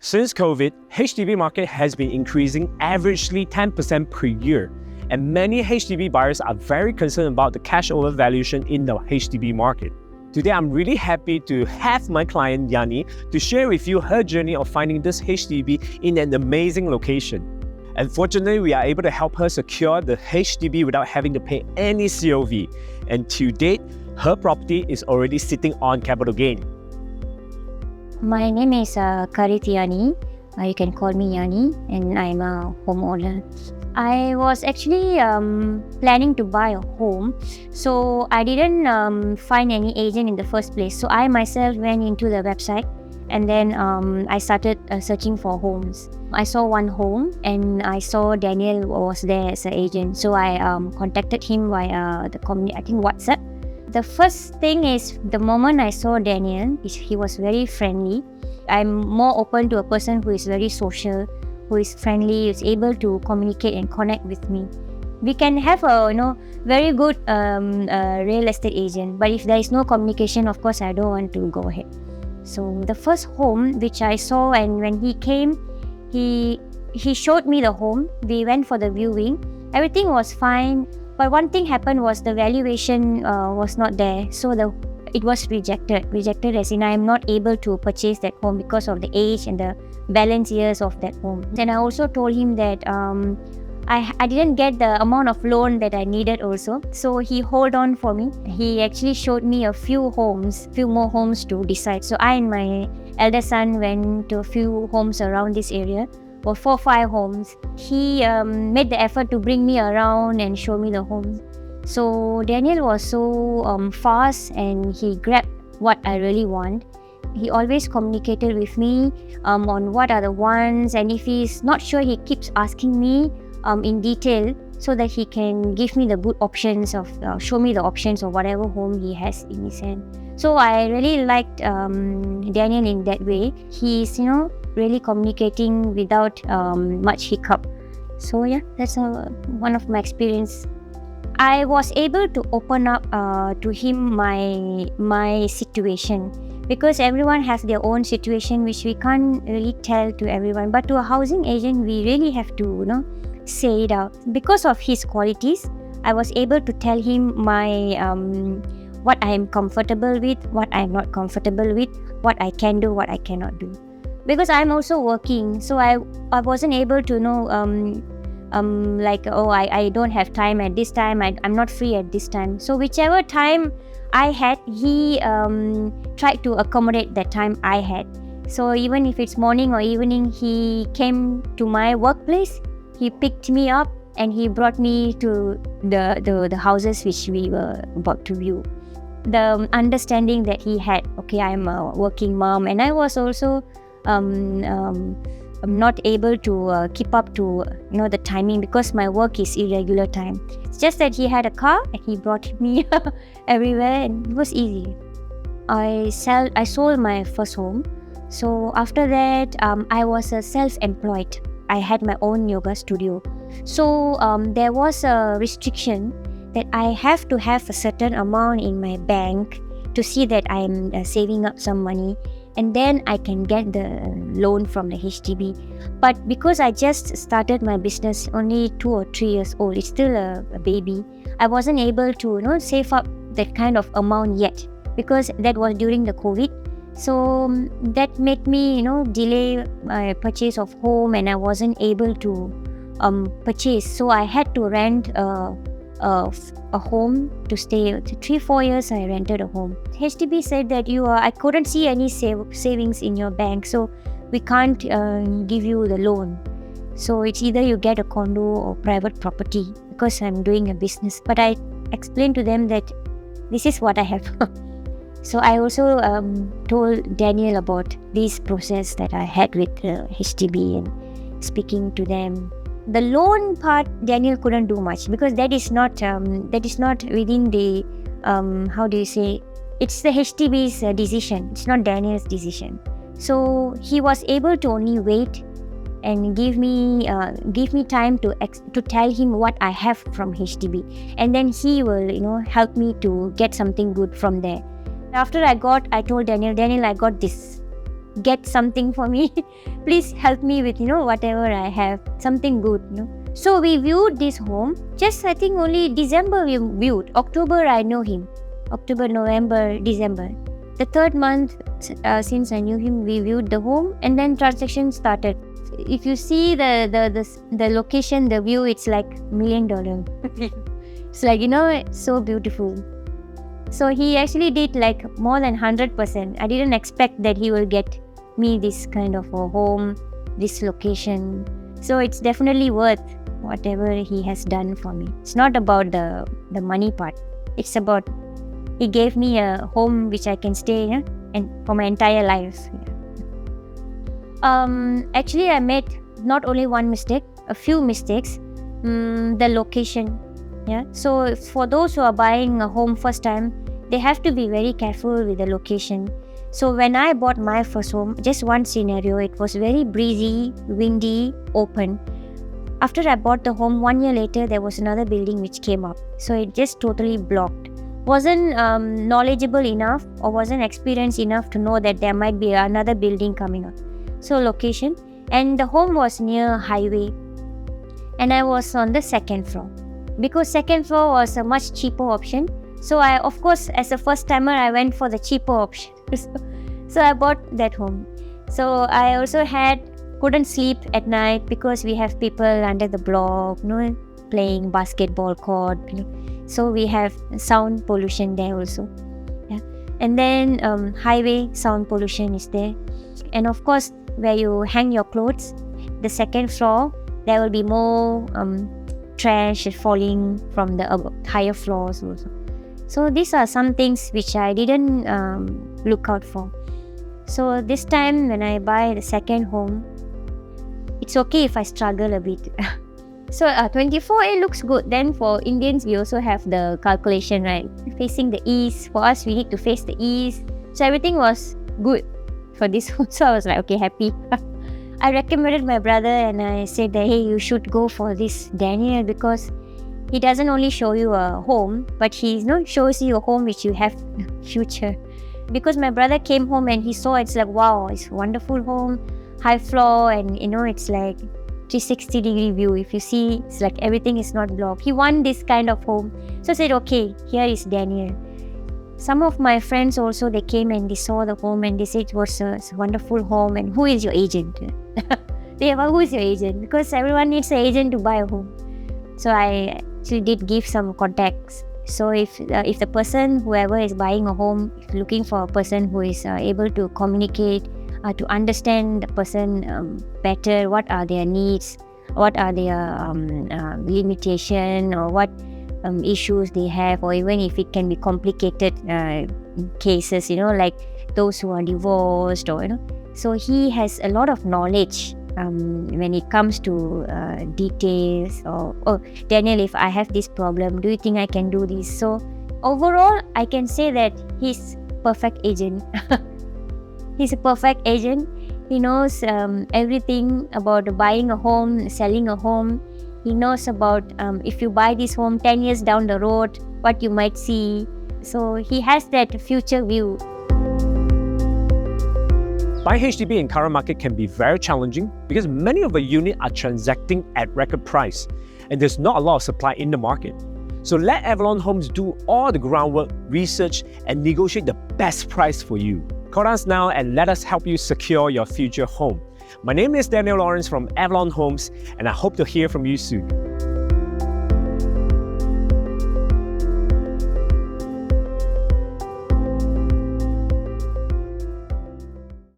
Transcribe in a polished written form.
Since COVID, HDB market has been increasing averagely 10% per year, and many HDB buyers are very concerned about the cash over valuation in the HDB market. Today, I'm really happy to have my client Yani to share with you her journey of finding this HDB in an amazing location. And fortunately, we are able to help her secure the HDB without having to pay any COV. And to date, her property is already sitting on capital gain. My name is Yani. You can call me Yani, and I'm a homeowner. I was actually planning to buy a home, so I didn't find any agent in the first place. So I myself went into the website, and then I started searching for homes. I saw one home, and I saw Daniel was there as an agent. So I contacted him via the community, I think WhatsApp. The first thing is, the moment I saw Daniel, he was very friendly. I'm more open to a person who is very social, who is friendly, is able to communicate and connect with me. We can have a very good real estate agent, but if there is no communication, of course I don't want to go ahead. So the first home which I saw, and when he came, he showed me the home. We went for the viewing. Everything was fine. But one thing happened was the valuation was not there, so it was rejected. Rejected as in I am not able to purchase that home because of the age and the balance years of that home. And I also told him that I didn't get the amount of loan that I needed also. So he held on for me. He actually showed me a few more homes to decide. So I and my elder son went to a few homes around this area. For 4 or 5 homes. He made the effort to bring me around and show me the homes. So Daniel was so fast, and he grabbed what I really want. He always communicated with me on what are the ones, and if he's not sure, he keeps asking me in detail so that he can give me the good options of show me the options of whatever home he has in his hand. So I really liked Daniel in that way. He's really communicating without much hiccup. So yeah, that's one of my experience. I was able to open up to him my situation, because everyone has their own situation which we can't really tell to everyone. But to a housing agent, we really have to say it out. Because of his qualities, I was able to tell him my what I am comfortable with, what I am not comfortable with, what I can do, what I cannot do. Because I'm also working, so I wasn't able to I don't have time at this time, I'm not free at this time. So whichever time I had, he tried to accommodate that time I had. So even if it's morning or evening, he came to my workplace, he picked me up, and he brought me to the houses which we were about to view. The understanding that he had, okay, I'm a working mom, and I was also I'm not able to keep up to the timing because my work is irregular time. It's just that he had a car and he brought me everywhere, and it was easy. I sold my first home. So after that, I was self-employed. I had my own yoga studio. So there was a restriction that I have to have a certain amount in my bank to see that I'm saving up some money, and then I can get the loan from the HDB. But because I just started my business, only 2 or 3 years old, it's still a baby, I wasn't able to save up that kind of amount yet, because that was during the COVID. So that made me delay my purchase of home, and I wasn't able to purchase. So I had to rent a home to stay. 3-4 years I rented a home. HDB said that I couldn't see any savings in your bank, so we can't give you the loan. So it's either you get a condo or private property, because I'm doing a business. But I explained to them that this is what I have. So I also told Daniel about this process that I had with HDB and speaking to them. The loan part, Daniel couldn't do much, because that is not within the it's the HDB's decision. It's not Daniel's decision. So he was able to only wait and give me time to tell him what I have from HDB, and then he will help me to get something good from there. After I told Daniel, I got this. get something for me. Please help me with, whatever I have, something good. So we viewed this home. Just I think only December we viewed. October I know him. October, November, December. The third month since I knew him, we viewed the home and then transaction started. If you see the location, the view, it's like $1 million. It's like, so beautiful. So he actually did like more than 100%. I didn't expect that he will get me this kind of a home, this location. So it's definitely worth whatever he has done for me. It's not about the money part. It's about he gave me a home which I can stay and for my entire life. Actually, I made not only one mistake, a few mistakes. The location. Yeah. So for those who are buying a home first time, they have to be very careful with the location. So when I bought my first home, just one scenario, it was very breezy, windy, open. After I bought the home, 1 year later, there was another building which came up. So it just totally blocked. Wasn't knowledgeable enough or wasn't experienced enough to know that there might be another building coming up. So location, and the home was near highway, and I was on the second floor because second floor was a much cheaper option. So I, of course, as a first timer, I went for the cheaper option. So I bought that home. So I also couldn't sleep at night because we have people under the block, playing basketball court. So we have sound pollution there also. Yeah. And then highway sound pollution is there. And of course, where you hang your clothes, the second floor, there will be more trash falling from the higher floors also. So these are some things which I didn't look out for. So this time when I buy the second home, it's okay if I struggle a bit. So 24A looks good. Then for Indians, we also have the calculation, right? Facing the east. For us, we need to face the east. So everything was good for this home. So I was like, okay, happy. I recommended my brother and I said that, hey, you should go for this Daniel because he doesn't only show you a home, but he shows you a home which you have future. Because my brother came home and he saw it's like, wow, it's a wonderful home, high floor, and it's like 360-degree view. If you see, it's like everything is not blocked. He want this kind of home. So I said, okay, here is Daniel. Some of my friends also, they came and they saw the home and they said it was a wonderful home. And who is your agent? They have, who is your agent? Because everyone needs an agent to buy a home. So I actually did give some contacts. So if the person, whoever is buying a home, is looking for a person who is able to communicate, to understand the person better, what are their needs, what are their limitation, or what issues they have, or even if it can be complicated cases, like those who are divorced, or so he has a lot of knowledge when it comes to details, or oh Daniel, if I have this problem, do you think I can do this? So overall, I can say that he's perfect agent. He's a perfect agent. He knows everything about buying a home, selling a home. He knows about if you buy this home 10 years down the road, what you might see. So he has that future view. Buying HDB in current market can be very challenging because many of the units are transacting at record price and there's not a lot of supply in the market. So let Avalon Homes do all the groundwork, research, and negotiate the best price for you. Call us now and let us help you secure your future home. My name is Daniel Lawrence from Avalon Homes, and I hope to hear from you soon.